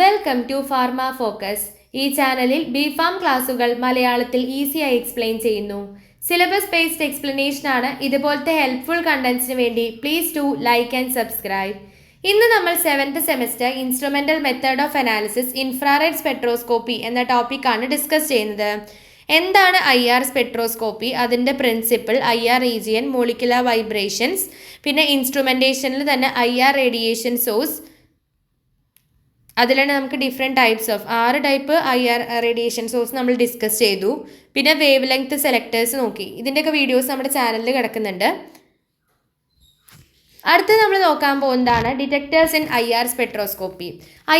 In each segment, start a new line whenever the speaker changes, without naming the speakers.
Welcome to pharma focus. ഈ ചാനലിൽ BPharm ക്ലാസുകൾ മലയാളത്തിൽ ഈസിയായി എക്സ്പ്ലെയിൻ ചെയ്യുന്നു. സിലബസ് ബേസ്ഡ് എക്സ്പ്ലനേഷൻ ആണ്. ഇതുപോലത്തെ ഹെൽപ്ഫുൾ കണ്ടന്റ്സിന് വേണ്ടി please to like and subscribe. ഇന്ന് നമ്മൾ 7th semester instrumental method of analysis infrared spectroscopy എന്ന ടോപ്പിക്കാണ് ഡിസ്കസ് ചെയ്യുന്നത്. എന്താണ് IR സ്പെക്ട്രോസ്കോപ്പി, അതിൻ്റെ principle, IR region, molecular vibrations, പിന്നെ ഇൻസ്ട്രുമെൻറ്റേഷനിൽ തന്നെ IR റേഡിയേഷൻ സോഴ്സ്, അതിലാണ് നമുക്ക് different types of 6 type IR radiation source നമ്മൾ ഡിസ്കസ് ചെയ്തു. പിന്നെ വേവ് ലെങ്ത് സെലക്ടേഴ്സ് നോക്കി. ഇതിൻ്റെയൊക്കെ വീഡിയോസ് നമ്മുടെ ചാനലിൽ കിടക്കുന്നുണ്ട്. അടുത്ത് നമ്മൾ നോക്കാൻ പോകുന്നതാണ് detectors in IR spectroscopy.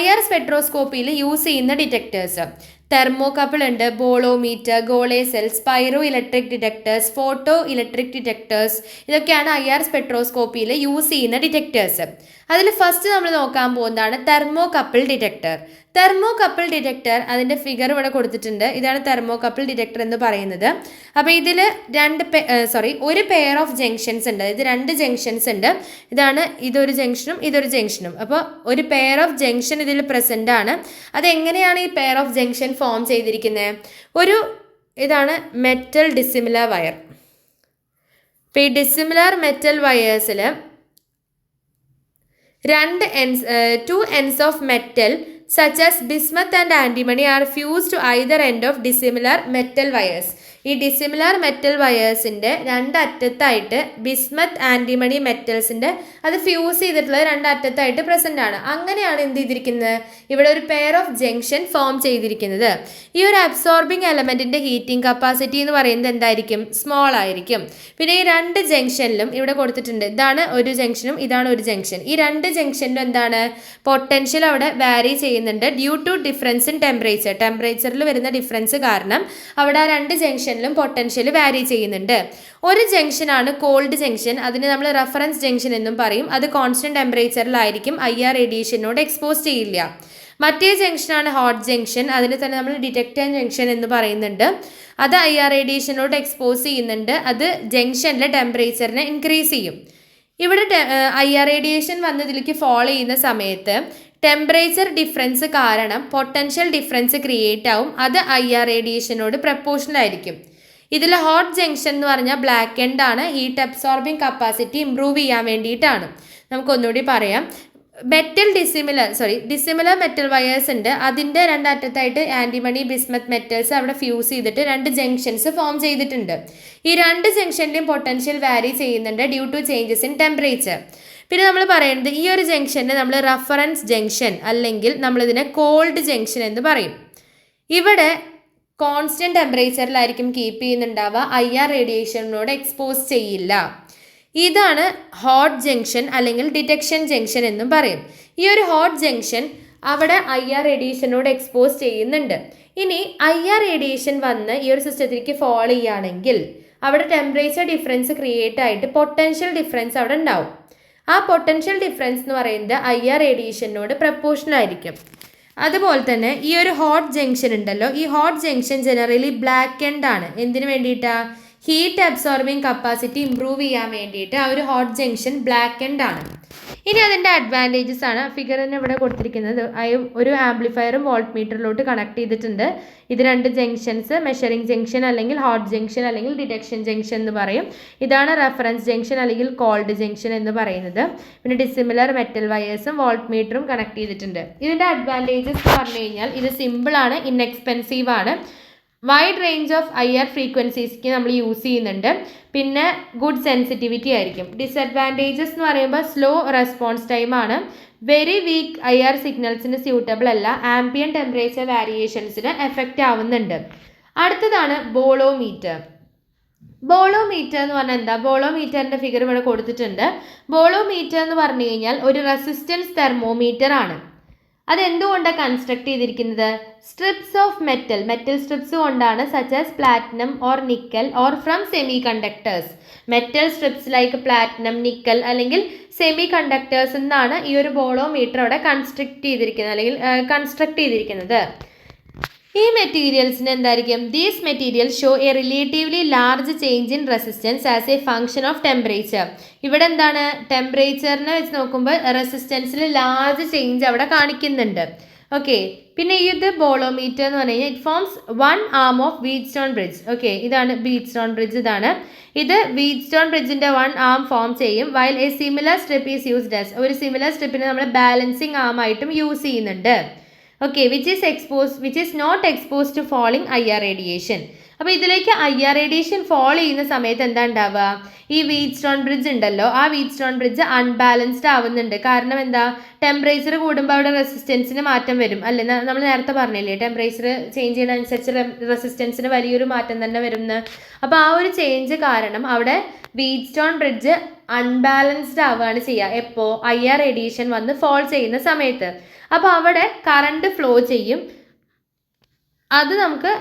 IR സ്പെക്ട്രോസ്കോപ്പിയിൽ യൂസ് ചെയ്യുന്ന ഡിറ്റക്ടേഴ്സ് തെർമോകപ്പിൾ ഉണ്ട്, bolometer, Golay cell, pyroelectric detectors, photo electric detectors, ഇതൊക്കെയാണ് IR സ്പെക്ട്രോസ്കോപ്പിയിൽ യൂസ് ചെയ്യുന്ന ഡിറ്റക്ടേഴ്സ്. അതിൽ ഫസ്റ്റ് നമ്മൾ നോക്കാൻ പോകുന്നതാണ് തെർമോകപ്പിൾ ഡിറ്റക്ടർ. തെർമോകപ്പിൾ ഡിറ്റക്ടർ, അതിൻ്റെ ഫിഗർ ഇവിടെ കൊടുത്തിട്ടുണ്ട്. ഇതാണ് തെർമോകപ്പിൾ ഡിറ്റക്ടർ എന്ന് പറയുന്നത്. അപ്പോൾ ഇതിൽ ഒരു പെയർ ഓഫ് ജംഗ്ഷൻസ് ഉണ്ട്. ഇത് 2 ജംഗ്ഷൻസ് ഉണ്ട്. ഇതൊരു ജംഗ്ഷനും ഇതൊരു ജംഗ്ഷനും. അപ്പോൾ ഒരു പെയർ ഓഫ് ജംഗ്ഷൻ ഇതിൽ പ്രസൻ്റ് ആണ്. അതെങ്ങനെയാണ് ഈ പെയർ ഓഫ് ജംഗ്ഷൻ ഫോം ചെയ്തിരിക്കുന്നത്? ഇതാണ് മെറ്റൽ ഡിസിമിലർ വയർ. ഇപ്പോൾ ഈ dissimilar metal വയേഴ്സിൽ 2 ends of metal such as bismuth and antimony are fused to either end of dissimilar metal wires. ഈ ഡിസിമിലർ മെറ്റൽ വയേഴ്സിൻ്റെ 2 അറ്റത്തായിട്ട് ബിസ്മത്ത് ആൻറ്റിമണി മെറ്റൽസിൻ്റെ അത് fuse ചെയ്തിട്ടുള്ള 2 അറ്റത്തായിട്ട് present ആണ്. അങ്ങനെയാണ് എന്ത് ചെയ്തിരിക്കുന്നത്? ഇവിടെ ഒരു പെയർ ഓഫ് ജംഗ്ഷൻ ഫോം ചെയ്തിരിക്കുന്നത്. ഈ ഒരു അബ്സോർബിങ് എലമെൻറ്റിൻ്റെ ഹീറ്റിംഗ് കപ്പാസിറ്റി എന്ന് പറയുന്നത് എന്തായിരിക്കും? സ്മോൾ ആയിരിക്കും. പിന്നെ ഈ 2 ജംഗ്ഷനിലും ഇവിടെ കൊടുത്തിട്ടുണ്ട്. ഇതാണ് ഒരു ജംഗ്ഷനും ഇതാണ് ഒരു ജംഗ്ഷൻ. ഈ 2 ജംഗ്ഷനിലും എന്താണ്? പൊട്ടൻഷ്യൽ അവിടെ വാരി ചെയ്യുന്നുണ്ട് due to difference in temperature. ടെമ്പറേച്ചറിൽ വരുന്ന ഡിഫറൻസ് കാരണം അവിടെ ആ 2 ജംഗ്ഷൻ പൊട്ടൻഷ്യൽ വാരി ചെയ്യുന്നുണ്ട്. ഒരു ജംഗ്ഷനാണ് കോൾഡ് ജംഗ്ഷൻ. അതിന് നമ്മൾ റെഫറൻസ് ജംഗ്ഷൻ എന്നും പറയും. അത് കോൺസ്റ്റന്റ് ടെമ്പറേച്ചറിലായിരിക്കും, IR റേഡിയേഷനോട് എക്സ്പോസ് ചെയ്യില്ല. മറ്റേ ജംഗ്ഷനാണ് ഹോട്ട് ജംഗ്ഷൻ. അതിന് തന്നെ നമ്മൾ ഡിറ്റക്ടർ ജംഗ്ഷൻ എന്ന് പറയുന്നുണ്ട്. അത് IR റേഡിയേഷനോട് എക്സ്പോസ് ചെയ്യുന്നുണ്ട്. അത് ജംഗ്ഷനിലെ ടെമ്പറേച്ചറിനെ ഇൻക്രീസ് ചെയ്യും. ഇവിടെ IR റേഡിയേഷൻ വന്നതിലേക്ക് ഫോളോ ചെയ്യുന്ന സമയത്ത് ടെമ്പറേച്ചർ ഡിഫറൻസ് കാരണം പൊട്ടൻഷ്യൽ ഡിഫറൻസ് ക്രിയേറ്റ് ആവും. അത് IR റേഡിയേഷനോട് പ്രപ്പോർഷണൽ ആയിരിക്കും. ഇതിൽ ഹോട്ട് ജംഗ്ഷൻ എന്ന് പറഞ്ഞാൽ ബ്ലാക്ക് എൻഡ് ആണ്. ഹീറ്റ് അബ്സോർബിങ് കപ്പാസിറ്റി ഇംപ്രൂവ് ചെയ്യാൻ വേണ്ടിയിട്ടാണ്. നമുക്കൊന്നുകൂടി പറയാം. ഡിസിമിലർ മെറ്റൽ വയേഴ്സ് ഉണ്ട്. അതിൻ്റെ 2 അറ്റത്തായിട്ട് ആൻറ്റിമണി ബിസ്മത്ത് മെറ്റൽസ് അവിടെ ഫ്യൂസ് ചെയ്തിട്ട് 2 ജംഗ്ഷൻസ് ഫോം ചെയ്തിട്ടുണ്ട്. ഈ 2 ജംഗ്ഷനിലെയും പൊട്ടൻഷ്യൽ വാരി ചെയ്യുന്നുണ്ട് due to changes in temperature. പിന്നെ നമ്മൾ പറയുന്നത് ഈ ഒരു ജംഗ്ഷനെ നമ്മൾ റഫറൻസ് ജംഗ്ഷൻ അല്ലെങ്കിൽ നമ്മളിതിനെ കോൾഡ് ജംഗ്ഷൻ എന്ന് പറയും. ഇവിടെ കോൺസ്റ്റന്റ് ടെമ്പറേച്ചറിലായിരിക്കും കീപ്പ് ചെയ്യുന്നുണ്ടാവുക. IR റേഡിയേഷനോട് എക്സ്പോസ് ചെയ്യില്ല. ഇതാണ് ഹോട്ട് ജംഗ്ഷൻ അല്ലെങ്കിൽ ഡിറ്റക്ഷൻ ജംഗ്ഷൻ എന്നും പറയും. ഈ ഒരു ഹോട്ട് ജംഗ്ഷൻ അവിടെ IR റേഡിയേഷനോട് എക്സ്പോസ് ചെയ്യുന്നുണ്ട്. ഇനി IR റേഡിയേഷൻ വന്ന് ഈ ഒരു സിസ്റ്റത്തിലേക്ക് ഫോളോ ചെയ്യുകയാണെങ്കിൽ അവിടെ ടെമ്പറേച്ചർ ഡിഫറൻസ് ക്രിയേറ്റ് ആയിട്ട് പൊട്ടൻഷ്യൽ ഡിഫറൻസ് അവിടെ ഉണ്ടാവും. ആ പൊട്ടൻഷ്യൽ ഡിഫറൻസ് എന്ന് പറയുന്നത് IR റേഡിയേഷനോട് പ്രപ്പോർഷണൽ ആയിരിക്കും. അതുപോലെ തന്നെ ഈ ഒരു ഹോട്ട് ജംഗ്ഷൻ ഉണ്ടല്ലോ, ഈ hot junction generally black end ആണ്. എന്തിനു വേണ്ടിയിട്ടാണ്? ഹീറ്റ് അബ്സോർബിങ് കപ്പാസിറ്റി ഇംപ്രൂവ് ചെയ്യാൻ വേണ്ടിയിട്ട് ആ ഒരു ഹോട്ട് ജംഗ്ഷൻ ബ്ലാക്ക് എൻഡ് ആണ്. ഇനി അതിൻ്റെ അഡ്വാൻറ്റേജസ് ആണ്. ഫിഗറിന് ഇവിടെ കൊടുത്തിരിക്കുന്നത് ഒരു ആംപ്ലിഫയറും വോൾട്ട് മീറ്ററിലോട്ട് കണക്ട് ചെയ്തിട്ടുണ്ട്. ഇത് 2 ജംഗ്ഷൻസ്, മെഷറിംഗ് ജംഗ്ഷൻ അല്ലെങ്കിൽ ഹോട്ട് ജംഗ്ഷൻ അല്ലെങ്കിൽ ഡിറ്റക്ഷൻ ജംഗ്ഷൻ എന്ന് പറയും. ഇതാണ് റെഫറൻസ് ജംഗ്ഷൻ അല്ലെങ്കിൽ കോൾഡ് ജംഗ്ഷൻ എന്ന് പറയുന്നത്. പിന്നെ ഡിസിമിലർ മെറ്റൽ വയേഴ്സും വോൾട്ട് മീറ്ററും കണക്ട് ചെയ്തിട്ടുണ്ട്. ഇതിൻ്റെ അഡ്വാൻറ്റേജസ് എന്ന് പറഞ്ഞു കഴിഞ്ഞാൽ ഇത് സിമ്പിളാണ്, ഇൻഎക്സ്പെൻസീവ് ആണ്, വൈഡ് റേഞ്ച് ഓഫ് IR ഫ്രീക്വൻസീസ്ക്ക് നമ്മൾ യൂസ് ചെയ്യുന്നുണ്ട്. പിന്നെ ഗുഡ് സെൻസിറ്റിവിറ്റി ആയിരിക്കും. ഡിസഡ്വാൻറ്റേജസ് എന്ന് പറയുമ്പോൾ സ്ലോ റെസ്പോൺസ് ടൈം ആണ്. വെരി വീക്ക് IR സിഗ്നൽസിന് സ്യൂട്ടബിൾ അല്ല. ആംബിയന്റ് ടെമ്പറേച്ചർ വേരിയേഷൻസിന് എഫക്റ്റ് ആവുന്നുണ്ട്. അടുത്തതാണ് ബോളോമീറ്റർ. ബോളോമീറ്റർ എന്ന് പറഞ്ഞാൽ എന്താ? ബോളോമീറ്ററിൻ്റെ ഫിഗർ ഇവിടെ കൊടുത്തിട്ടുണ്ട്. ബോളോമീറ്റർ എന്ന് പറഞ്ഞു കഴിഞ്ഞാൽ ഒരു റെസിസ്റ്റൻസ് തെർമോമീറ്റർ ആണ്. അതെന്തുകൊണ്ടാണ് കൺസ്ട്രക്ട് ചെയ്തിരിക്കുന്നത്? സ്ട്രിപ്സ് ഓഫ് മെറ്റൽ സ്ട്രിപ്സ് കൊണ്ടാണ്, such as platinum or nickel or from semi conductors. Metal strips like platinum, nickel അല്ലെങ്കിൽ സെമി കണ്ടക്ടേഴ്സ് എന്നാണ് ഈ ഒരു ബോളോമീറ്റർ അവിടെ കൺസ്ട്രക്ട് ചെയ്തിരിക്കുന്നത്. ഈ മെറ്റീരിയൽസിന് എന്തായിരിക്കും? These materials show A relatively large change in resistance as A function of temperature. ഇവിടെ എന്താണ്? ടെമ്പറേച്ചറിനെ വെച്ച് നോക്കുമ്പോൾ റെസിസ്റ്റൻസിൽ ലാർജ് ചേഞ്ച് അവിടെ കാണിക്കുന്നുണ്ട്. ഓക്കെ, പിന്നെ ഇത് ബോളോമീറ്റർ എന്ന് പറഞ്ഞു കഴിഞ്ഞാൽ it forms one arm of Wheatstone bridge. Okay, ഇതാണ് വീറ്റ്സ്റ്റോൺ ബ്രിഡ്ജ്. ഇത് വീറ്റ്സ്റ്റോൺ ബ്രിഡ്ജിന്റെ വൺ ആം ഫോം ചെയ്യും. While a similar strip is used as, ഒരു സിമിലർ സ്ട്രിപ്പിനെ നമ്മൾ ബാലൻസിങ് ആം ആയിട്ടും യൂസ് ചെയ്യുന്നുണ്ട്. Okay, which is not expose to falling IR radiation. അപ്പോൾ ഇതിലേക്ക് IR റേഡിയേഷൻ ഫോൾ ചെയ്യുന്ന സമയത്ത് എന്താ ഉണ്ടാവുക, ഈ വീറ്റ്സ്റ്റോൺ ബ്രിഡ്ജ് ഉണ്ടല്ലോ, ആ വീറ്റ്സ്റ്റോൺ ബ്രിഡ്ജ് അൺബാലൻസ്ഡ് ആവുന്നുണ്ട്. കാരണം എന്താ, ടെമ്പറേച്ചർ കൂടുമ്പോൾ അവിടെ റെസിസ്റ്റൻസിന് മാറ്റം വരും അല്ലേ. നമ്മൾ നേരത്തെ പറഞ്ഞില്ലേ, ടെമ്പറേച്ചർ ചേഞ്ച് ചെയ്യുന്നതനുസരിച്ച് റെസിസ്റ്റൻസിന് വലിയൊരു മാറ്റം തന്നെ വരുന്നു. അപ്പോൾ ആ ഒരു ചേഞ്ച് കാരണം അവിടെ വീറ്റ്സ്റ്റോൺ ബ്രിഡ്ജ് അൺബാലൻസ്ഡ് ആവുകയാണ് ചെയ്യുക. എപ്പോൾ IR റേഡിയേഷൻ വന്ന് ഫോൾ ചെയ്യുന്ന സമയത്ത്. അപ്പോൾ അവിടെ കറണ്ട് ഫ്ലോ ചെയ്യും. അത് നമുക്ക്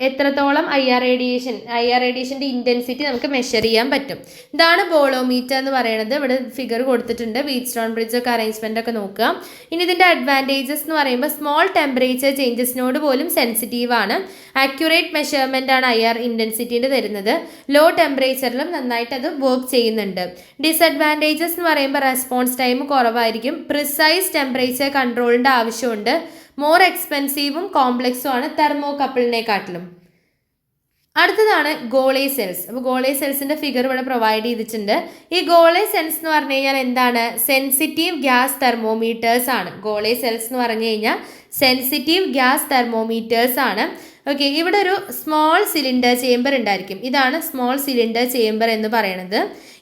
എത്രത്തോളം IR റേഡിയേഷൻ്റെ ഇൻറ്റൻസിറ്റി നമുക്ക് മെഷർ ചെയ്യാൻ പറ്റും. ഇതാണ് ബോളോമീറ്റർ എന്ന് പറയുന്നത്. ഇവിടെ ഫിഗർ കൊടുത്തിട്ടുണ്ട്. വീറ്റ്സ്റ്റോൺ ബ്രിഡ്ജ് ഒക്കെ അറേഞ്ച്മെൻ്റ് ഒക്കെ നോക്കുക. ഇനി ഇതിൻ്റെ അഡ്വാൻറ്റേജസ് എന്ന് പറയുമ്പോൾ സ്മോൾ ടെമ്പറേച്ചർ ചേഞ്ചസിനോട് പോലും സെൻസിറ്റീവ് ആണ്. ആക്യുറേറ്റ് മെഷർമെൻ്റ് ആണ് IR ഇൻറ്റൻസിറ്റീൻ്റെ തരുന്നത്. ലോ ടെമ്പറേച്ചറിലും നന്നായിട്ട് അത് വർക്ക് ചെയ്യുന്നുണ്ട്. ഡിസഡ്വാൻറ്റേജസ് എന്ന് പറയുമ്പോൾ റെസ്പോൺസ് ടൈം കുറവായിരിക്കും. പ്രിസൈസ് ടെമ്പറേച്ചർ കൺട്രോളിൻ്റെ ആവശ്യമുണ്ട്. മോർ എക്സ്പെൻസീവും കോംപ്ലക്സും ആണ് തെർമോകപ്പിളിനെക്കാട്ടിലും. അടുത്തതാണ് ഗോളേ സെൽസ്. അപ്പോൾ ഗോളേ സെൽസിൻ്റെ ഫിഗർ ഇവിടെ പ്രൊവൈഡ് ചെയ്തിട്ടുണ്ട്. ഈ ഗോളേ സെൽസ് എന്ന് പറഞ്ഞു കഴിഞ്ഞാൽ എന്താണ്, സെൻസിറ്റീവ് ഗ്യാസ് തെർമോമീറ്റേഴ്സ് ആണ്. ഗോളേ സെൽസ് എന്ന് പറഞ്ഞു കഴിഞ്ഞാൽ സെൻസിറ്റീവ് ഗ്യാസ് തെർമോമീറ്റേഴ്സ് ആണ്. ഓക്കെ, ഇവിടെ ഒരു സ്മോൾ സിലിണ്ടർ ചേംബർ ഉണ്ടായിരിക്കും. ഇതാണ് സ്മോൾ സിലിണ്ടർ ചേംബർ എന്ന് പറയുന്നത്.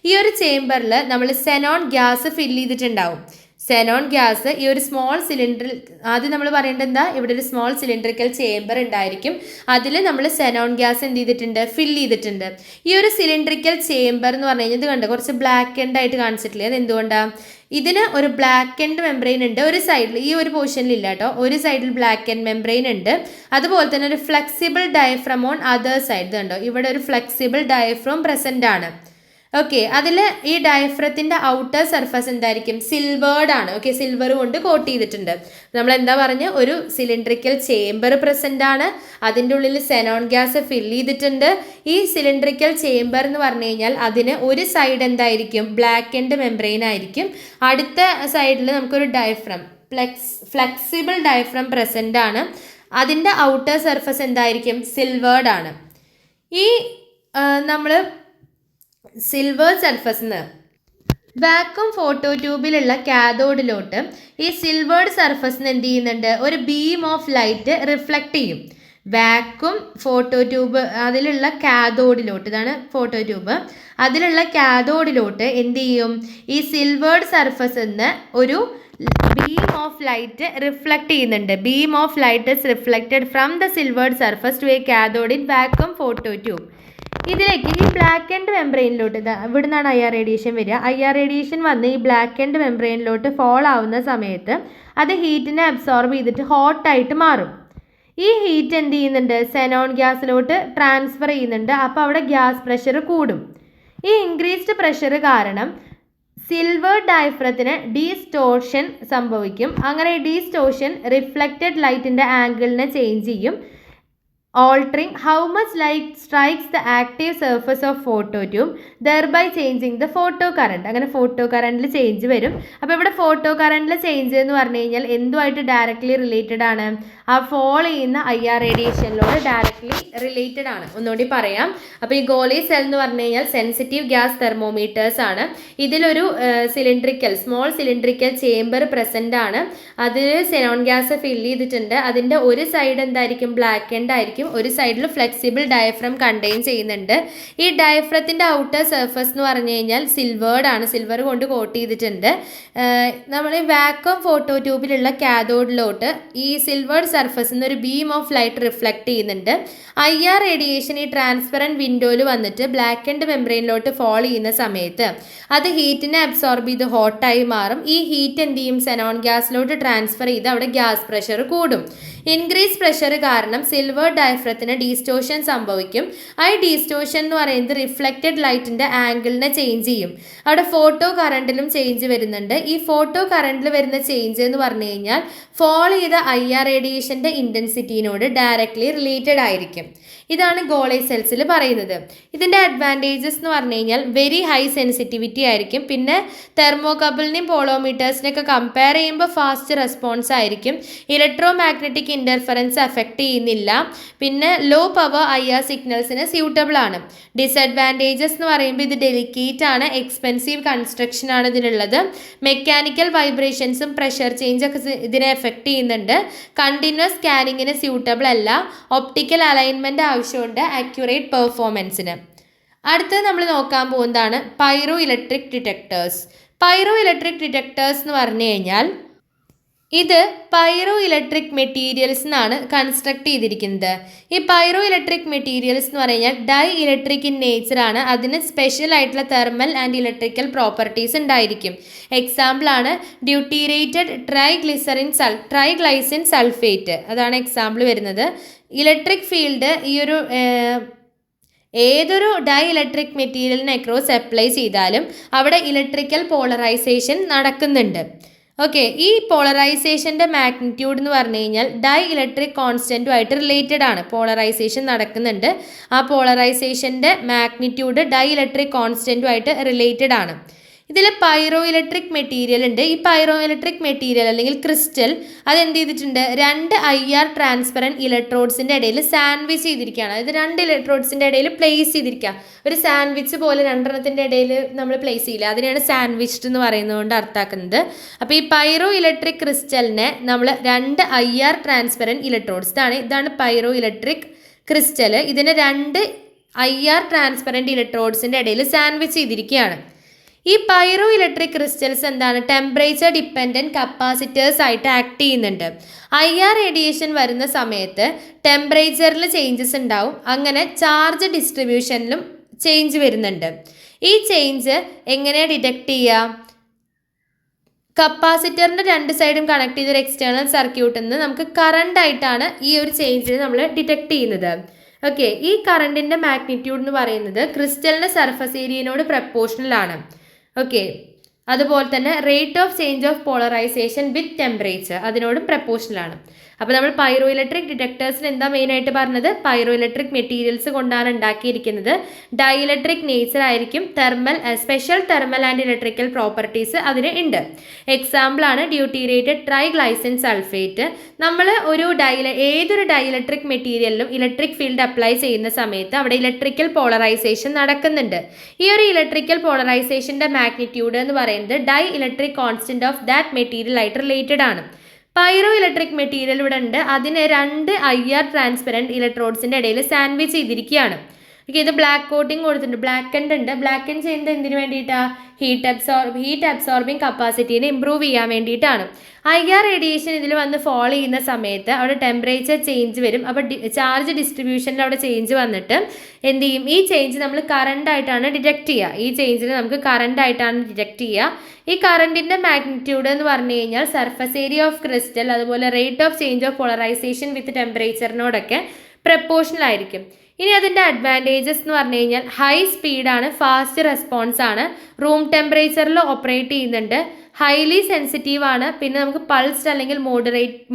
ഈ ഒരു ചേംബറിൽ നമ്മൾ സെനോൺ ഗ്യാസ് ഫില്ല് ചെയ്തിട്ടുണ്ടാവും. സെനോൺ ഗ്യാസ് ഈ ഒരു സ്മോൾ സിലിണ്ടറിൽ, ആദ്യം നമ്മൾ പറയേണ്ടത് എന്താ, ഇവിടെ ഒരു സ്മോൾ സിലിണ്ടറിക്കൽ ചേംബർ ഉണ്ടായിരിക്കും. അതിൽ നമ്മൾ സെനോൺ ഗ്യാസ് എന്ത് ചെയ്തിട്ടുണ്ട്, ഫില്ല് ചെയ്തിട്ടുണ്ട്. ഈ ഒരു സിലിണ്ടറിക്കൽ ചേംബർ എന്ന് പറഞ്ഞു കഴിഞ്ഞാൽ ഇത് കണ്ടോ, കുറച്ച് ബ്ലാക്ക് ആൻഡ് ആയിട്ട് കാണിച്ചിട്ടില്ലേ, അത് എന്തുകൊണ്ടാണ്, ഇതിന് ഒരു ബ്ലാക്ക് ആൻഡ് മെംബ്രെയിൻ ഉണ്ട് ഒരു സൈഡിൽ, ഈ ഒരു പോർഷനിൽ ഇല്ല കേട്ടോ, ഒരു സൈഡിൽ ബ്ലാക്ക് ആൻഡ് മെംബ്രെയിൻ ഉണ്ട്. അതുപോലെ തന്നെ ഒരു flexible diaphragm on other side കണ്ടോ, ഇവിടെ ഒരു ഫ്ലെക്സിബിൾ ഡയഫ്രം പ്രസന്റ് ആണ്. ഓക്കെ, അതിൽ ഈ ഡയഫ്രത്തിൻ്റെ ഔട്ടർ സർഫസ് എന്തായിരിക്കും, സിൽവേർഡ് ആണ്. ഓക്കെ, സിൽവർ കൊണ്ട് കോട്ട് ചെയ്തിട്ടുണ്ട്. നമ്മൾ എന്താ പറഞ്ഞ, ഒരു സിലിണ്ടറിക്കൽ ചേംബർ പ്രസന്റ് ആണ്. അതിൻ്റെ ഉള്ളിൽ സെനോൺ ഗ്യാസ് ഫില്ല് ചെയ്തിട്ടുണ്ട്. ഈ സിലിണ്ടറിക്കൽ ചേംബർ എന്ന് പറഞ്ഞു കഴിഞ്ഞാൽ അതിന് ഒരു സൈഡ് എന്തായിരിക്കും, ബ്ലാക്ക് ആൻഡ് മെംബ്രെയിൻ ആയിരിക്കും. അടുത്ത സൈഡിൽ നമുക്കൊരു ഡയഫ്രം, ഫ്ലെക്സിബിൾ ഡയഫ്രം പ്രസന്റ് ആണ്. അതിൻ്റെ ഔട്ടർ സർഫസ് എന്തായിരിക്കും, സിൽവേർഡ് ആണ്. ഈ നമ്മൾ സിൽവർ സർഫസിന് വാക്വം ഫോട്ടോ ട്യൂബിലുള്ള കാഥോഡിലോട്ട് ഈ സിൽവേർഡ് സർഫസിന് എന്ത് ചെയ്യുന്നുണ്ട്, ഒരു ബീം ഓഫ് ലൈറ്റ് റിഫ്ലക്റ്റ് ചെയ്യും. വാക്വം ഫോട്ടോ ട്യൂബ് അതിലുള്ള കാഥോഡിലോട്ട്, ഇതാണ് ഫോട്ടോ ട്യൂബ്, അതിലുള്ള കാഥോഡിലോട്ട് എന്ത് ചെയ്യും, ഈ സിൽവേർഡ് സർഫസിന്ന് ഒരു ബീം ഓഫ് ലൈറ്റ് റിഫ്ലക്റ്റ് ചെയ്യുന്നുണ്ട്. Beam of light is reflected from the silvered surface to a cathode in vacuum photo tube. ഇതിലേക്ക് ഈ ബ്ലാക്ക് ആൻഡ് മെംബ്രെയിനിലോട്ട്, ഇവിടെ നിന്നാണ് IR റേഡിയേഷൻ വരിക. IR റേഡിയേഷൻ വന്ന് ഈ ബ്ലാക്ക് ആൻഡ് മെംബ്രെയിനിലോട്ട് ഫോൾ ആവുന്ന സമയത്ത് അത് ഹീറ്റിനെ അബ്സോർബ് ചെയ്തിട്ട് ഹോട്ടായിട്ട് മാറും. ഈ ഹീറ്റ് എന്ത് ചെയ്യുന്നുണ്ട്, സെനോൺ ഗ്യാസിലോട്ട് ട്രാൻസ്ഫർ ചെയ്യുന്നുണ്ട്. അപ്പോൾ അവിടെ ഗ്യാസ് പ്രഷർ കൂടും. ഈ ഇൻക്രീസ്ഡ് പ്രഷർ കാരണം സിൽവർ ഡയഫ്രത്തിന് ഡീസ്റ്റോർഷൻ സംഭവിക്കും. അങ്ങനെ ഡീസ്റ്റോർഷൻ റിഫ്ലക്റ്റഡ് ലൈറ്റിൻ്റെ ആംഗിളിനെ ചേഞ്ച് ചെയ്യും. altering how much light strikes the active surface of phototube, thereby changing the photocurrent. അങ്ങനെ ഫോട്ടോ കറണ്ടിൽ ചേഞ്ച് വരും. അപ്പോൾ ഇവിടെ ഫോട്ടോ കറണ്ടിൽ ചേഞ്ച് എന്ന് പറഞ്ഞു കഴിഞ്ഞാൽ എന്തുമായിട്ട് ഡയറക്റ്റ്ലി റിലേറ്റഡ് ആണ്, ആ ഫോൾ ചെയ്യുന്ന IR റേഡിയേഷനിലോട് ഡയറക്റ്റ്ലി റിലേറ്റഡ് ആണ്. ഒന്നുകൂടി പറയാം. അപ്പോൾ ഈ ഗോളി സെൽ എന്ന് പറഞ്ഞു കഴിഞ്ഞാൽ സെൻസിറ്റീവ് ഗ്യാസ് തെർമോമീറ്റേഴ്സ് ആണ്. ഇതിലൊരു സ്മോൾ സിലിണ്ടറിക്കൽ ചേംബർ പ്രസന്റ് ആണ്. അതിൽ സെനോൺ ഗ്യാസ് ഫില്ല് ചെയ്തിട്ടുണ്ട്. അതിൻ്റെ ഒരു സൈഡ് എന്തായിരിക്കും, ബ്ലാക്ക് ആൻഡ് ആയിരിക്കും. ഒരു സൈഡിൽ ഫ്ലെക്സിബിൾ ഡയഫ്രം കണ്ടെയ്ൻ ചെയ്യുന്നുണ്ട്. ഈ ഡയഫ്രത്തിൻ്റെ ഔട്ടർ സർഫസ് എന്ന് പറഞ്ഞു കഴിഞ്ഞാൽ സിൽവേർഡ് ആണ്, സിൽവർ കൊണ്ട് കോട്ട് ചെയ്തിട്ടുണ്ട്. നമ്മൾ ഈ വാക്വം ഫോട്ടോ ട്യൂബിലുള്ള കാഥോഡിലോട്ട് ഈ സിൽവേർഡ് സർഫസിൽ നിന്ന് ഒരു ബീം ഓഫ് ലൈറ്റ് റിഫ്ലക്റ്റ് ചെയ്യുന്നുണ്ട്. IR റേഡിയേഷൻ ഈ ട്രാൻസ്പെറൻറ്റ് വിൻഡോയിൽ വന്നിട്ട് ബ്ലാക്ക് ആൻഡ് മെംബ്രെയിനിലോട്ട് ഫോൾ ചെയ്യുന്ന സമയത്ത് അത് ഹീറ്റിനെ അബ്സോർബ് ചെയ്ത് ഹോട്ടായി മാറും. ഈ ഹീറ്റ് എന്ത് ചെയ്യും, സെനോൺ ഗ്യാസിലോട്ട് ട്രാൻസ്ഫർ ചെയ്ത് അവിടെ ഗ്യാസ് പ്രഷർ കൂടും. ഇൻക്രീസ് പ്രഷർ കാരണം സിൽവർ ഡയഫ്രത്തിന് ഡീസ്റ്റോഷൻ സംഭവിക്കും. ആ ഡീസ്റ്റോഷൻ എന്ന് പറയുന്നത് റിഫ്ലക്റ്റഡ് ലൈറ്റിൻ്റെ ആംഗിളിനെ ചേഞ്ച് ചെയ്യും. അവിടെ ഫോട്ടോ കറണ്ടിലും ചേഞ്ച് വരുന്നുണ്ട്. ഈ ഫോട്ടോ കറണ്ടിൽ വരുന്ന ചേഞ്ച് എന്ന് പറഞ്ഞു കഴിഞ്ഞാൽ ഫോൾ ചെയ്ത IR റേഡിയേഷൻ്റെ ഇൻറ്റൻസിറ്റിനോട് ഡയറക്റ്റ്ലി റിലേറ്റഡ് ആയിരിക്കും. ഇതാണ് ഗോളൈ സെൽസിൽ പറയുന്നത്. ഇതിൻ്റെ അഡ്വാൻറ്റേജസ് എന്ന് പറഞ്ഞു കഴിഞ്ഞാൽ വെരി ഹൈ സെൻസിറ്റിവിറ്റി ആയിരിക്കും. പിന്നെ തെർമോകപ്പിളിനെയും പോളോമീറ്റേഴ്സിനെയൊക്കെ കമ്പയർ ചെയ്യുമ്പോൾ ഫാസ്റ്റ് റെസ്പോൺസ് ആയിരിക്കും. ഇലക്ട്രോ മാഗ്നറ്റിക് ഇൻ്റർഫറൻസ് അഫക്റ്റ് ചെയ്യുന്നില്ല. പിന്നെ ലോ പവർ IR സിഗ്നൽസിന് സ്യൂട്ടബിൾ ആണ്. ഡിസഡ്വാൻറ്റേജസ് എന്ന് പറയുമ്പോൾ ഇത് ഡെലിക്കേറ്റ് ആണ്, എക്സ്പെൻസീവ് കൺസ്ട്രക്ഷൻ ആണ് ഇതിനുള്ളത്. മെക്കാനിക്കൽ വൈബ്രേഷൻസും പ്രഷർ ചേഞ്ച് ഒക്കെ ഇതിനെ എഫക്റ്റ് ചെയ്യുന്നുണ്ട്. കണ്ടിന്യൂസ് സ്കാനിങ്ങിന് സ്യൂട്ടബിൾ അല്ല. ഒപ്റ്റിക്കൽ അലൈൻമെൻറ്റ് ആവശ്യമുണ്ട് അക്യുറേറ്റ് പെർഫോമൻസിന്. അടുത്തത് നമ്മൾ നോക്കാൻ പോകുന്നതാണ് pyro electric detectors. Pyro electric detectors എന്ന് പറഞ്ഞു കഴിഞ്ഞാൽ ഇത് പൈറോ ഇലക്ട്രിക് മെറ്റീരിയൽസ് എന്നാണ് കൺസ്ട്രക്ട് ചെയ്തിരിക്കുന്നത്. ഈ പൈറോ ഇലക്ട്രിക് മെറ്റീരിയൽസ് എന്ന് പറഞ്ഞു കഴിഞ്ഞാൽ ഡൈ ഇലക്ട്രിക് ഇൻ നേച്ചറാണ്. അതിന് സ്പെഷ്യൽ ആയിട്ടുള്ള തെർമൽ ആൻഡ് ഇലക്ട്രിക്കൽ പ്രോപ്പർട്ടീസ് ഉണ്ടായിരിക്കും. എക്സാമ്പിളാണ് ഡ്യൂട്ടീറേറ്റഡ് ട്രൈഗ്ലൈസിൻ സൾഫേറ്റ്, അതാണ് എക്സാമ്പിൾ വരുന്നത്. ഇലക്ട്രിക് ഫീൽഡ് ഈ ഒരു ഏതൊരു ഡൈ ഇലക്ട്രിക് മെറ്റീരിയലിന് അക്രോസ് അപ്ലൈ ചെയ്താലും അവിടെ ഇലക്ട്രിക്കൽ പോളറൈസേഷൻ നടക്കുന്നുണ്ട്. ഓക്കെ, ഈ പോളറൈസേഷൻ്റെ മാഗ്നിറ്റ്യൂഡ് എന്ന് പറഞ്ഞു കഴിഞ്ഞാൽ ഡൈ ഇലക്ട്രിക് കോൺസ്റ്റൻറ്റുമായിട്ട് റിലേറ്റഡ് ആണ്. പോളറൈസേഷൻ നടക്കുന്നുണ്ട്, ആ പോളറൈസേഷൻ്റെ മാഗ്നിറ്റ്യൂഡ് ഡൈ ഇലക്ട്രിക് കോൺസ്റ്റൻറ്റുമായിട്ട് റിലേറ്റഡ് ആണ്. ഇതിൽ പൈറോ ഇലക്ട്രിക് മെറ്റീരിയൽ ഉണ്ട്. ഈ പൈറോ ഇലക്ട്രിക് മെറ്റീരിയൽ അല്ലെങ്കിൽ ക്രിസ്റ്റൽ അതെന്ത് ചെയ്തിട്ടുണ്ട്, രണ്ട് IR ട്രാൻസ്പെറൻറ്റ് ഇലക്ട്രോഡ്സിൻ്റെ ഇടയിൽ സാൻഡ്വിച്ച് ചെയ്തിരിക്കുകയാണ്. അതായത് രണ്ട് ഇലക്ട്രോഡ്സിൻ്റെ ഇടയിൽ പ്ലേസ് ചെയ്തിരിക്കുക. ഒരു സാൻഡ്വിച്ച് പോലെ രണ്ടെണ്ണത്തിൻ്റെ ഇടയിൽ നമ്മൾ പ്ലേസ് ചെയ്യില്ല, അതിനെയാണ് സാൻഡ്വിച്ച്ഡ് എന്ന് പറയുന്നതുകൊണ്ട് അർത്ഥാക്കുന്നത്. അപ്പോൾ ഈ പൈറോ ഇലക്ട്രിക് ക്രിസ്റ്റലിനെ നമ്മൾ രണ്ട് IR ട്രാൻസ്പെറൻറ്റ് ഇലക്ട്രോഡ്സ്, ഇതാണ് പൈറോ ഇലക്ട്രിക് ക്രിസ്റ്റൽ. ഇതിനെ രണ്ട് IR ട്രാൻസ്പെറൻറ്റ് ഇലക്ട്രോഡ്സിൻ്റെ ഇടയിൽ സാൻഡ്വിച്ച് ചെയ്തിരിക്കുകയാണ്. ഈ പൈറോ ഇലക്ട്രിക് ക്രിസ്റ്റൽസ് എന്താണ്, ടെമ്പറേച്ചർ ഡിപ്പെൻഡൻറ്റ് കപ്പാസിറ്റേഴ്സ് ആയിട്ട് ആക്ട് ചെയ്യുന്നുണ്ട്. IR റേഡിയേഷൻ വരുന്ന സമയത്ത് ടെമ്പറേച്ചറിൽ ചേഞ്ചസ് ഉണ്ടാവും. അങ്ങനെ ചാർജ് ഡിസ്ട്രിബ്യൂഷനിലും ചേഞ്ച് വരുന്നുണ്ട്. ഈ ചേഞ്ച് എങ്ങനെ ഡിറ്റക്ട് ചെയ്യുക? കപ്പാസിറ്ററിൻ്റെ രണ്ട് സൈഡും കണക്ട് ചെയ്തൊരു എക്സ്റ്റേണൽ സർക്യൂട്ടിൽ നിന്ന് നമുക്ക് കറണ്ട് ആയിട്ടാണ് ഈ ഒരു ചേഞ്ചിനെ നമ്മൾ ഡിറ്റക്ട് ചെയ്യുന്നത്. ഓക്കെ, ഈ കറണ്ടിൻ്റെ മാഗ്നിറ്റ്യൂഡ് എന്ന് പറയുന്നത് ക്രിസ്റ്റലിൻ്റെ സർഫസ് ഏരിയനോട് പ്രപ്പോർഷണൽ ആണ്. ഓക്കെ, അതുപോലെ തന്നെ rate of change of polarization with temperature അതിനോടും പ്രപ്പോർഷണൽ ആണ്. അപ്പോൾ നമ്മൾ പൈറോ ഇലക്ട്രിക് ഡിറ്റക്ടേഴ്സിന് എന്താ മെയിനായിട്ട് പറഞ്ഞത്, പൈറോ ഇലക്ട്രിക് മെറ്റീരിയൽസ് കൊണ്ടാണ് ഉണ്ടാക്കിയിരിക്കുന്നത്. ഡൈ ഇലക്ട്രിക് നേച്ചർ ആയിരിക്കും. Special thermal and electrical properties അതിന് ഉണ്ട്. എക്സാമ്പിളാണ് ഡ്യൂട്ടീറേറ്റഡ് ട്രൈഗ്ലൈസിൻ സൾഫേറ്റ്. നമ്മൾ ഏതൊരു ഡൈ ഇലക്ട്രിക് മെറ്റീരിയലിലും ഇലക്ട്രിക് ഫീൽഡ് അപ്ലൈ ചെയ്യുന്ന സമയത്ത് അവിടെ ഇലക്ട്രിക്കൽ പോളറൈസേഷൻ നടക്കുന്നുണ്ട്. ഈ ഒരു ഇലക്ട്രിക്കൽ പോളറൈസേഷൻ്റെ മാഗ്നിറ്റ്യൂഡ് എന്ന് പറയുന്നത് dielectric constant of that material ആയിട്ട് റിലേറ്റഡ് ആണ്. പൈറോ ഇലക്ട്രിക് മെറ്റീരിയൽ ഇവിടെ ഉണ്ട്, അതിനെ രണ്ട് IR ട്രാൻസ്പെറൻറ്റ് ഇലക്ട്രോഡ്സിൻ്റെ ഇടയിൽ സാൻഡ്വിച്ച് ചെയ്തിരിക്കുകയാണ്. ഓക്കെ, ഇത് ബ്ലാക്ക് കോട്ടിങ് കൊടുത്തിട്ടുണ്ട്, ബ്ലാക്കൻഡ് ഉണ്ട്. ബ്ലാക്കൻഡ് ചെയ്യുന്നത് എന്തിനു വേണ്ടിയിട്ടാണ്? ഹീറ്റ് അബ്സോർബിങ് കപ്പാസിറ്റീനെ ഇമ്പ്രൂവ് ചെയ്യാൻ വേണ്ടിയിട്ടാണ്. IR റേഡിയേഷൻ ഇതിൽ വന്ന് ഫോളോ ചെയ്യുന്ന സമയത്ത് അവിടെ ടെമ്പറേച്ചർ ചേഞ്ച് വരും. അപ്പോൾ ചാർജ് ഡിസ്ട്രിബ്യൂഷനിൽ അവിടെ ചേഞ്ച് വന്നിട്ട് എന്ത് ചെയ്യും, ഈ ചേഞ്ച് നമ്മൾ കറണ്ട് ആയിട്ടാണ് ഡിറ്റക്ട് ചെയ്യുക. ഈ ചേഞ്ചിന് നമുക്ക് കറണ്ട് ആയിട്ടാണ് ഡിറ്റക്ട് ചെയ്യുക. ഈ കറണ്ടിൻ്റെ മാഗ്നിറ്റ്യൂഡ് എന്ന് പറഞ്ഞു കഴിഞ്ഞാൽ സർഫസ് ഏരിയ ഓഫ് ക്രിസ്റ്റൽ അതുപോലെ rate of change of polarization with ടെമ്പറേച്ചറിനോടൊക്കെ പ്രപ്പോർഷണൽ ആയിരിക്കും. ഇനി അതിൻ്റെ അഡ്വാൻറ്റേജസ് എന്ന് പറഞ്ഞു കഴിഞ്ഞാൽ ഹൈ സ്പീഡാണ്, ഫാസ്റ്റ് റെസ്പോൺസ് ആണ്, റൂം ടെമ്പറേച്ചറിൽ ഓപ്പറേറ്റ് ചെയ്യുന്നുണ്ട്, ഹൈലി സെൻസിറ്റീവ് ആണ്, പിന്നെ നമുക്ക് പൾസ്ഡ് അല്ലെങ്കിൽ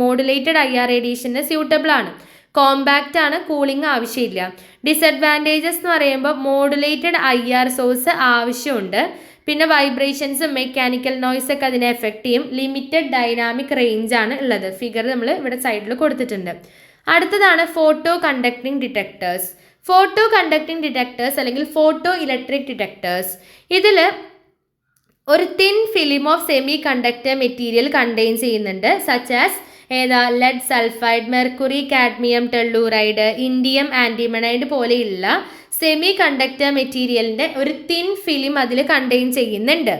മോഡുലേറ്റഡ് IR റേഡിയേഷന് സ്യൂട്ടബിൾ ആണ്, കോമ്പാക്റ്റ് ആണ്, കൂളിംഗ് ആവശ്യമില്ല. ഡിസഡ്വാൻറ്റേജസ് എന്ന് പറയുമ്പോൾ മോഡുലേറ്റഡ് IR സോഴ്സ് ആവശ്യമുണ്ട്, പിന്നെ വൈബ്രേഷൻസും മെക്കാനിക്കൽ നോയ്സ് ഒക്കെ അതിനെ എഫക്റ്റ് ചെയ്യും, ലിമിറ്റഡ് ഡൈനാമിക് റേഞ്ച് ആണ് ഉള്ളത്. ഫിഗർ നമ്മൾ ഇവിടെ സൈഡിൽ കൊടുത്തിട്ടുണ്ട്. അടുത്തതാണ് photo conducting detectors. Photo conducting detectors അല്ലെങ്കിൽ ഫോട്ടോ ഇലക്ട്രിക് ഡിറ്റക്ടേഴ്സ്, ഇതിൽ ഒരു thin film of semi conductor material contain ചെയ്യുന്നുണ്ട്. Such as lead sulphide, mercury, cadmium telluride, indium antimonide പോലെയുള്ള സെമി കണ്ടക്ടർ മെറ്റീരിയലിൻ്റെ ഒരു തിൻ ഫിലിം അതിൽ കണ്ടെയ്ൻ ചെയ്യുന്നുണ്ട്.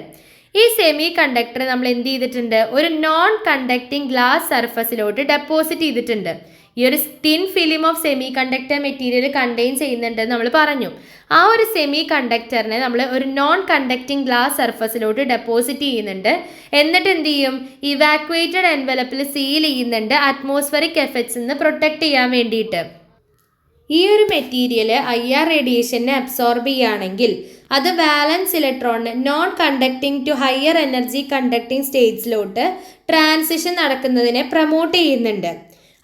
ഈ സെമി കണ്ടക്ടർ നമ്മൾ എന്ത് ചെയ്തിട്ടുണ്ട്, ഒരു നോൺ കണ്ടക്ടിങ് ഗ്ലാസ് സർഫസിലോട്ട് ഡെപ്പോസിറ്റ് ചെയ്തിട്ടുണ്ട്. ഈ ഒരു thin film of semi conductor material contain ചെയ്യുന്നുണ്ടെന്ന് നമ്മൾ പറഞ്ഞു. ആ ഒരു സെമി കണ്ടക്ടറിനെ നമ്മൾ ഒരു നോൺ കണ്ടക്ടിങ് ഗ്ലാസ് സർഫസിലോട്ട് ഡെപ്പോസിറ്റ് ചെയ്യുന്നുണ്ട്. എന്നിട്ട് എന്ത് ചെയ്യും, ഇവാക്വേറ്റഡ് എൻവലപ്പിൽ സീൽ ചെയ്യുന്നുണ്ട് അറ്റ്മോസ്ഫറിക് എഫക്ട്സ് നിന്ന് പ്രൊട്ടക്റ്റ് ചെയ്യാൻ വേണ്ടിയിട്ട്. ഈ ഒരു മെറ്റീരിയൽ IR റേഡിയേഷനെ അബ്സോർബ് ചെയ്യുകയാണെങ്കിൽ അത് വാലൻസ് ഇലക്ട്രോണിന് non conducting to higher energy conducting സ്റ്റേറ്റ്സിലോട്ട് ട്രാൻസിഷൻ നടക്കുന്നതിനെ പ്രൊമോട്ട് ചെയ്യുന്നുണ്ട്.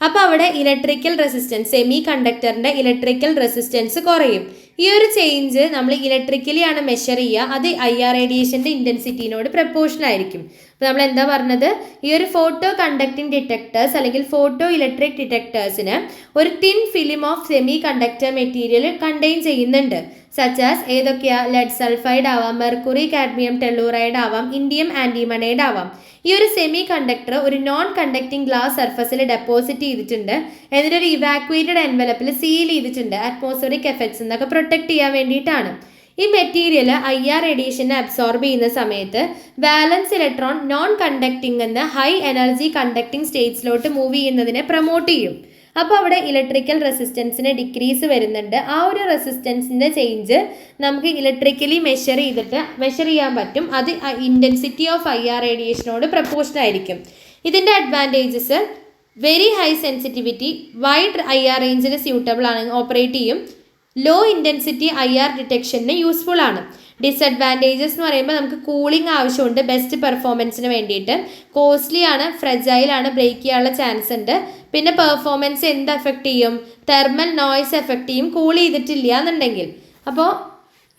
അപ്പോൾ അവിടെ ഇലക്ട്രിക്കൽ റെസിസ്റ്റൻസ്, സെമി കണ്ടക്ടറിൻ്റെ ഇലക്ട്രിക്കൽ റെസിസ്റ്റൻസ് കുറയും. ഈ ഒരു ചേഞ്ച് നമ്മൾ ഇലക്ട്രിക്കലി ആണ് മെഷർ ചെയ്യുക, അത് IR റേഡിയേഷൻ്റെ ഇൻറ്റൻസിറ്റിനോട് പ്രപ്പോർഷണൽ ആയിരിക്കും. അപ്പോൾ നമ്മൾ എന്താ പറഞ്ഞത്, ഈ ഒരു ഫോട്ടോ കണ്ടക്ടിങ് ഡിറ്റക്ടേഴ്സ് അല്ലെങ്കിൽ ഫോട്ടോ ഇലക്ട്രിക് ഡിറ്റക്ടേഴ്സിന് ഒരു thin film of semi conductor material contain ചെയ്യുന്നുണ്ട്. സച്ചാസ് ഏതൊക്കെയാ, ലെഡ് സൾഫൈഡ് ആവാം, മെർക്കുറി കാഡ്മിയം ടെല്ലൂറൈഡ് ആവാം, ഇൻഡിയം ആൻറ്റിമണൈഡ് ആവാം. ഈ ഒരു സെമി കണ്ടക്ടർ ഒരു നോൺ കണ്ടക്ടിങ് ഗ്ലാസ് സർഫസിൽ ഡെപ്പോസിറ്റ് ചെയ്തിട്ടുണ്ട്, എന്നിട്ട് ഒരു ഇവാക്വേറ്റഡ് എൻവലപ്പിൽ സീൽ ചെയ്തിട്ടുണ്ട്, അറ്റ്മോസ്ഫിയറിക് എഫക്ട്സ് എന്നൊക്കെ പ്രൊട്ടക്ട് ചെയ്യാൻ വേണ്ടിയിട്ടാണ്. ഈ മെറ്റീരിയൽ IR റേഡിയേഷനെ അബ്സോർബ് ചെയ്യുന്ന സമയത്ത് വാലൻസ് ഇലക്ട്രോൺ നോൺ കണ്ടക്ടിങ് എന്ന ഹൈ എനർജി കണ്ടക്ടിങ് സ്റ്റേറ്റ്സിലോട്ട് മൂവ് ചെയ്യുന്നതിനെ പ്രൊമോട്ട് ചെയ്യും. അപ്പോൾ അവിടെ ഇലക്ട്രിക്കൽ റെസിസ്റ്റൻസിന് ഡിക്രീസ് വരുന്നുണ്ട്. ആ ഒരു റെസിസ്റ്റൻസിൻ്റെ ചേഞ്ച് നമുക്ക് ഇലക്ട്രിക്കലി മെഷർ ചെയ്യാൻ പറ്റും. അത് ഇൻറ്റൻസിറ്റി ഓഫ് IR റേഡിയേഷനോട് പ്രപ്പോർഷണൽ ആയിരിക്കും. ഇതിൻ്റെ advantages very high sensitivity, wide IR റേഞ്ചിന് സ്യൂട്ടബിൾ ആണ്, ഓപ്പറേറ്റ് ചെയ്യും. ലോ ഇൻറ്റൻസിറ്റി IR ഡിറ്റക്ഷന് യൂസ്ഫുൾ ആണ്. ഡിസഡ്വാൻറ്റേജസ് എന്ന് പറയുമ്പോൾ നമുക്ക് കൂളിംഗ് ആവശ്യമുണ്ട് ബെസ്റ്റ് പെർഫോമൻസിന് വേണ്ടിയിട്ട്. കോസ്റ്റ്ലി ആണ്, ഫ്രെജൈൽ ആണ്, ബ്രേക്ക് ചെയ്യാനുള്ള ചാൻസ് ഉണ്ട്. പിന്നെ പെർഫോമൻസ് എന്ത് എഫക്റ്റ് ചെയ്യും, തെർമൽ നോയ്സ് എഫക്റ്റ് ചെയ്യും കൂൾ ചെയ്തിട്ടില്ല എന്നുണ്ടെങ്കിൽ. അപ്പോൾ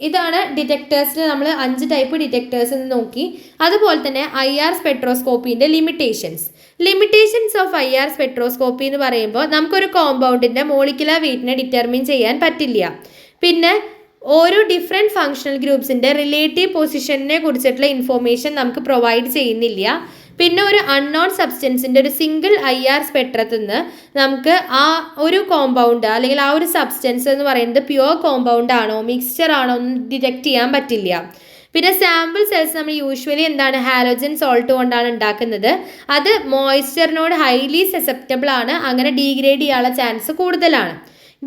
ഇതാണ് ഡിറ്റക്ടേഴ്സിൽ നമ്മൾ 5 ടൈപ്പ് ഡിറ്റക്ടേഴ്സ് എന്ന് നോക്കി. അതുപോലെ തന്നെ IR സ്പെക്ട്രോസ്കോപ്പീൻ്റെ ലിമിറ്റേഷൻസ് ഓഫ് IR സ്പെക്ട്രോസ്കോപ്പി എന്ന് പറയുമ്പോൾ നമുക്കൊരു കോമ്പൗണ്ടിൻ്റെ മോളിക്കുലർ വെയ്റ്റിനെ ഡിറ്റർമിൻ ചെയ്യാൻ പറ്റില്ല. പിന്നെ ഓരോ ഡിഫറെൻറ്റ് ഫങ്ഷണൽ ഗ്രൂപ്പ്സിൻ്റെ റിലേറ്റീവ് പൊസിഷനെ കുറിച്ചിട്ടുള്ള ഇൻഫോർമേഷൻ നമുക്ക് പ്രൊവൈഡ് ചെയ്യുന്നില്ല. പിന്നെ ഒരു അൺനോൺ സബ്സ്റ്റൻസിൻ്റെ ഒരു സിംഗിൾ IR സ്പെക്ട്രത്തിൽ നിന്ന് നമുക്ക് ആ ഒരു കോമ്പൗണ്ട് അല്ലെങ്കിൽ ആ ഒരു സബ്സ്റ്റൻസ് എന്ന് പറയുന്നത് പ്യുവർ കോമ്പൗണ്ട് ആണോ മിക്സ്ചർ ആണോ എന്ന് ഡിറ്റക്ട് ചെയ്യാൻ പറ്റില്ല. പിന്നെ സാമ്പിൾ സെൽസ് നമ്മൾ യൂഷ്വലി എന്താണ്, ഹാലോജൻ സോൾട്ട് കൊണ്ടാണ് ഉണ്ടാക്കുന്നത്. അത് മോയ്സ്ചറിനോട് ഹൈലി സസെപ്റ്റബിൾ ആണ്, അങ്ങനെ ഡീഗ്രേഡ് ചെയ്യാനുള്ള ചാൻസ് കൂടുതലാണ്.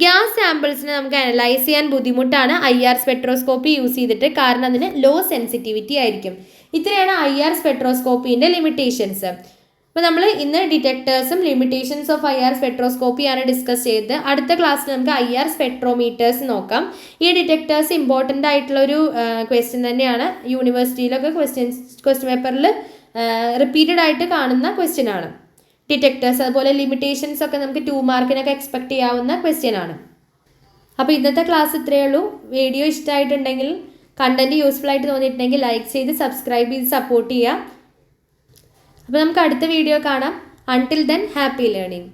ഗ്യാസ് സാമ്പിൾസിനെ നമുക്ക് അനലൈസ് ചെയ്യാൻ ബുദ്ധിമുട്ടാണ് IR സ്പെക്ട്രോസ്കോപ്പി യൂസ് ചെയ്തിട്ട്, കാരണം അതിന് ലോ സെൻസിറ്റിവിറ്റി ആയിരിക്കും. ഇത്രയാണ് IR സ്പെക്ട്രോസ്കോപ്പീൻ്റെ ലിമിറ്റേഷൻസ്. അപ്പോൾ നമ്മൾ ഇന്ന് ഡിറ്റക്ടേഴ്സും ലിമിറ്റേഷൻസ് ഓഫ് IR സ്പെക്ട്രോസ്കോപ്പിയാണ് ഡിസ്കസ് ചെയ്തത്. അടുത്ത ക്ലാസ്സിൽ നമുക്ക് IR സ്പെക്ട്രോമീറ്റേഴ്സ് നോക്കാം. ഈ ഡിറ്റക്ടേഴ്സ് ഇമ്പോർട്ടൻ്റ് ആയിട്ടുള്ളൊരു ക്വസ്റ്റ്യൻ തന്നെയാണ്. യൂണിവേഴ്സിറ്റിയിലൊക്കെ ക്വസ്റ്റ്യൻ പേപ്പറിൽ റിപ്പീറ്റഡ് ആയിട്ട് കാണുന്ന ക്വസ്റ്റ്യൻ ആണ് ഡിറ്റക്ടേഴ്സ്. അതുപോലെ ലിമിറ്റേഷൻസ് ഒക്കെ നമുക്ക് 2 മാർക്കിനൊക്കെ എക്സ്പെക്ട് ചെയ്യാവുന്ന ക്വസ്റ്റ്യൻ ആണ്. അപ്പോൾ ഇന്നത്തെ ക്ലാസ് ഇത്രയേ ഉള്ളൂ. വീഡിയോ ഇഷ്ടമായിട്ടുണ്ടെങ്കിൽ, കണ്ടൻറ്റ് യൂസ്ഫുൾ ആയിട്ട് തോന്നിയിട്ടുണ്ടെങ്കിൽ ലൈക്ക് ചെയ്ത് സബ്സ്ക്രൈബ് ചെയ്ത് സപ്പോർട്ട് ചെയ്യുക. അപ്പോൾ നമുക്ക് അടുത്ത വീഡിയോ കാണാം. Until then happy learning.